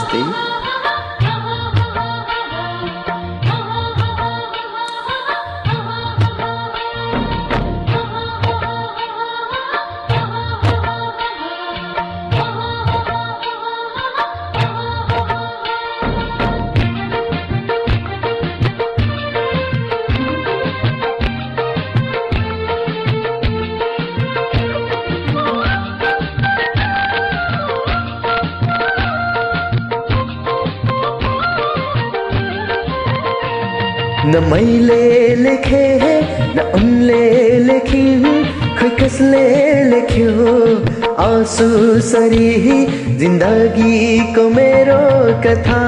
जस्तै। न मैले लेखे न उनले लेखिन्, खै कसले लेख्यो आँसु सरी जिन्दगीको मेरो कथा,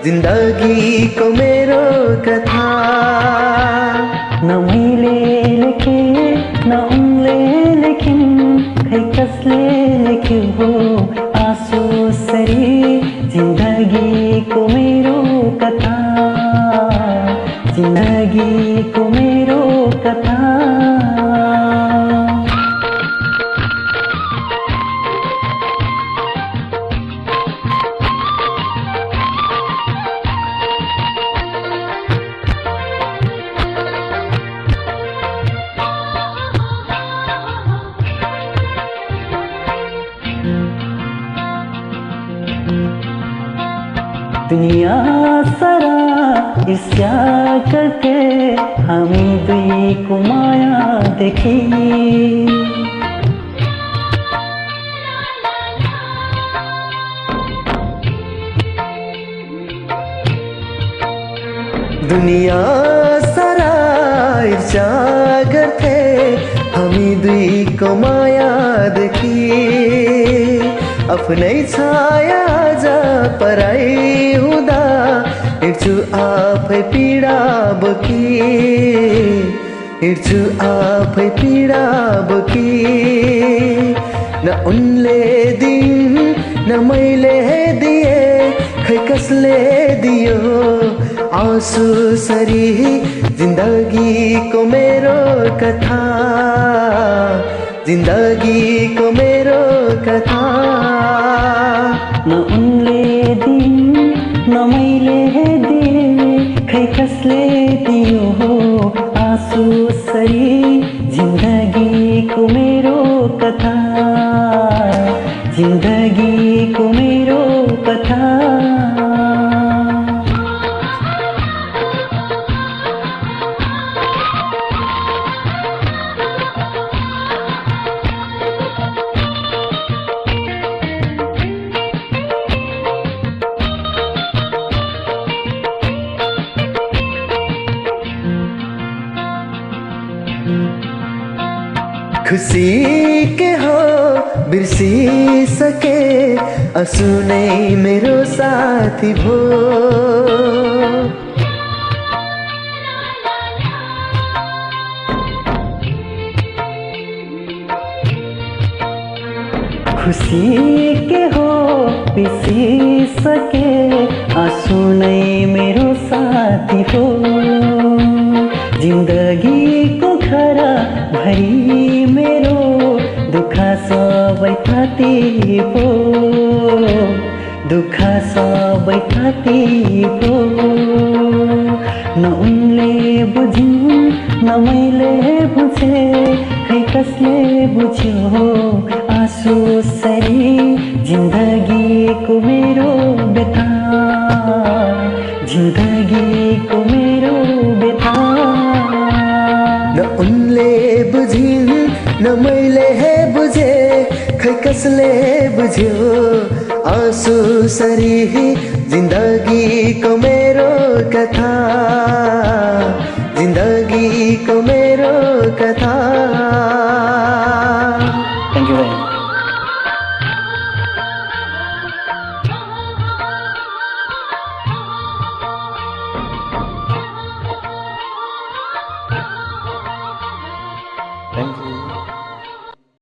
जिन्दगीको मेरो कथा। न मैले लेखे न उनले लेखिन्, खै कसले लेख्यो आँसु सरी जिन्दगीको मेरो कथा, जिन्दगीको मेरो कथा। दुनिया सारा ईर्ष्या करके हामी दुईको माया देखी, दुनिया सारा ईर्ष्या गर्थे हामी दुईको माया देखी, आफ्नै छाया जा पराई हुँदा हिँड्छु आफै पीडा बोकी, हिँड्छु आफै पीडा बोकी। न उनले दिन् न मैले दिए, खै कसले दियो आँसु सरी जिन्दगीको मेरो कथा, जिन्दगीको मेरो कथा। न उनले दिन् न मैले दिए, खै कसले दियो आँसु सरी जिन्दगीको मेरो कथा, जिन्दगीको मेरो कथा। खुसी के हो बिर्सी सके, आँसु नै मेरो साथी भो। खुसी के हो बिर्सी सके, आँसु नै मेरो साथी हो। जिन्दगीको खरा भरी मेरो दुःख सबै थाती पो, दुःख सबै थाती पो। न उनले बुझिन् न मैले बुझे, खै कसले बुझ्यो आँसु सरी जिन्दगीको मेरो व्यथा, जिन्दगीको मेरो व्यथा। न उनले बुझिन् न मैले बुझे, खै कसले बुझ्यो आँसु सरी जिन्दगीको मेरो कथा,